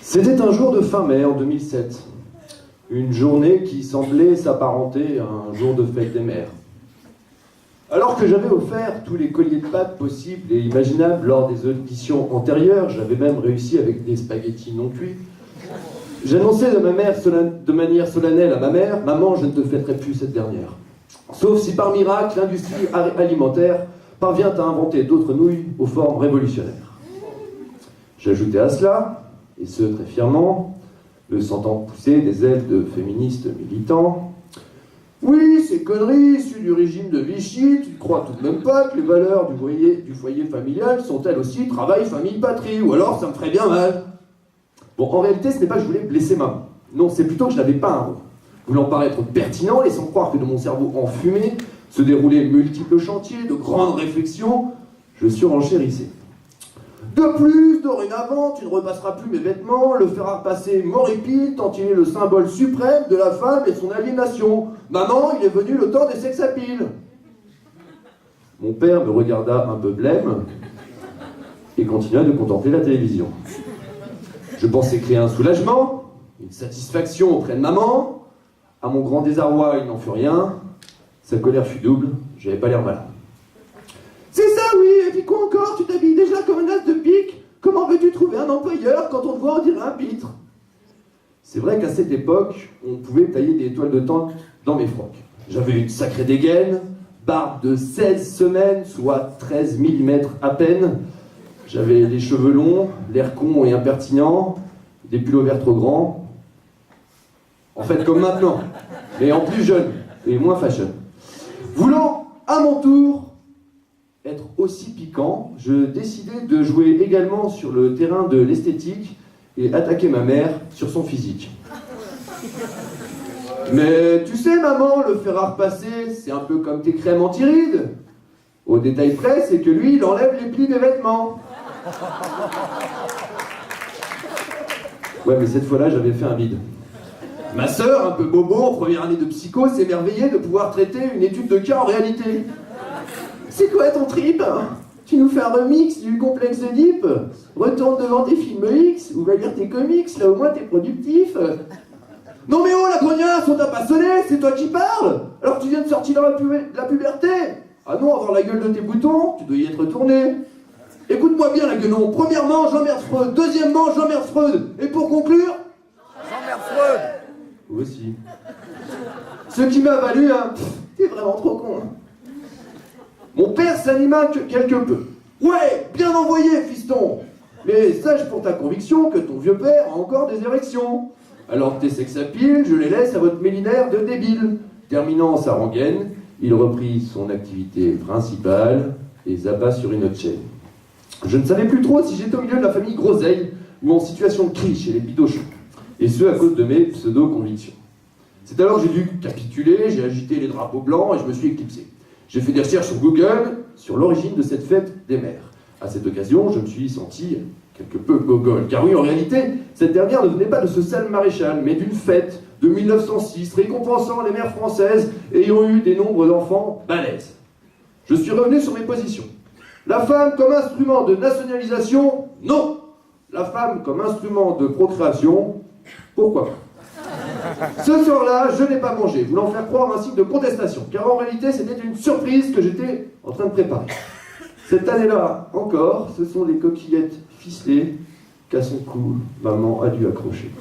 C'était un jour de fin mai en 2007. Une journée qui semblait s'apparenter à un jour de fête des mères. Alors que j'avais offert tous les colliers de pâtes possibles et imaginables lors des auditions antérieures, j'avais même réussi avec des spaghettis non cuits, j'annonçais de manière solennelle à ma mère: « Maman, je ne te fêterai plus cette dernière. » Sauf si par miracle, l'industrie alimentaire parvient à inventer d'autres nouilles aux formes révolutionnaires. J'ajoutais à cela, et ce très fièrement, le sentant pousser des ailes de féministes militants: « Oui, ces conneries issues du régime de Vichy, tu ne crois tout de même pas que les valeurs du foyer familial sont elles aussi travail, famille, patrie, ou alors ça me ferait bien mal. » Bon, en réalité, ce n'est pas que je voulais blesser maman. Non, c'est plutôt que je n'avais pas un rôle. Voulant paraître pertinent, laissant croire que dans mon cerveau enfumé se déroulaient multiples chantiers, de grandes réflexions, je surenchérissais. De plus, dorénavant, tu ne repasseras plus mes vêtements, le fer à repasser m'horripile tant il est le symbole suprême de la femme et son aliénation. Maman, il est venu le temps des sex-appeal. Mon père me regarda un peu blême et continua de contempler la télévision. Je pensais créer un soulagement, une satisfaction auprès de maman. À mon grand désarroi, il n'en fut rien. Sa colère fut double, j'avais pas l'air malin. C'est ça, oui, et puis quoi encore? Tu t'habilles déjà comme un as de pique? Comment veux-tu trouver un employeur quand on te voit, on dirait un pitre? C'est vrai qu'à cette époque, on pouvait tailler des toiles de tente dans mes frocs. J'avais une sacrée dégaine, barbe de 16 semaines, soit 13 mm à peine. J'avais les cheveux longs, l'air con et impertinent, des pullovers trop grands. En fait, comme maintenant, mais en plus jeune et moins fashion. Voulant, à mon tour, être aussi piquant, je décidai de jouer également sur le terrain de l'esthétique et attaquer ma mère sur son physique. Mais tu sais, maman, le fer à repasser, c'est un peu comme tes crèmes anti-rides. Au détail près, c'est que lui, il enlève les plis des vêtements. Ouais, mais cette fois-là, j'avais fait un bide. Ma sœur, un peu bobo en première année de psycho, s'émerveillait de pouvoir traiter une étude de cas en réalité. C'est quoi ton trip? Tu nous fais un remix du complexe d'Oedipe? Retourne devant tes films X ou va lire tes comics, là au moins t'es productif. Non mais oh la grognasse, on t'a pas sonné, c'est toi qui parles? Alors que tu viens de sortir de la puberté? Ah non, avoir la gueule de tes boutons, tu dois y être retourné. Écoute-moi bien la gueulon, premièrement j'emmerde Freud, deuxièmement j'emmerde Freud, et pour conclure, j'emmerde Freud. Vous aussi. Ce qui m'a valu un... T'es vraiment trop con. Mon père s'anima quelque peu. Ouais, bien envoyé, fiston. Mais sache pour ta conviction que ton vieux père a encore des érections. Alors tes sex-appeal, je les laisse à votre mélinaire de débile. Terminant sa rengaine, il reprit son activité principale et zappa sur une autre chaîne. Je ne savais plus trop si j'étais au milieu de la famille Groseille ou en situation de cri chez les bidochons. Et ce à cause de mes pseudo-convictions. C'est alors que j'ai dû capituler, j'ai agité les drapeaux blancs et je me suis éclipsé. J'ai fait des recherches sur Google sur l'origine de cette fête des mères. À cette occasion, je me suis senti quelque peu gogol. Car oui, en réalité, cette dernière ne venait pas de ce sale maréchal, mais d'une fête de 1906 récompensant les mères françaises ayant eu des nombres d'enfants balèzes. Je suis revenu sur mes positions. La femme comme instrument de nationalisation, non. La femme comme instrument de procréation, pourquoi pas. Ce soir-là, je n'ai pas mangé, voulant faire croire un signe de contestation, car en réalité, c'était une surprise que j'étais en train de préparer. Cette année-là, encore, ce sont les coquillettes ficelées qu'à son cou, maman a dû accrocher.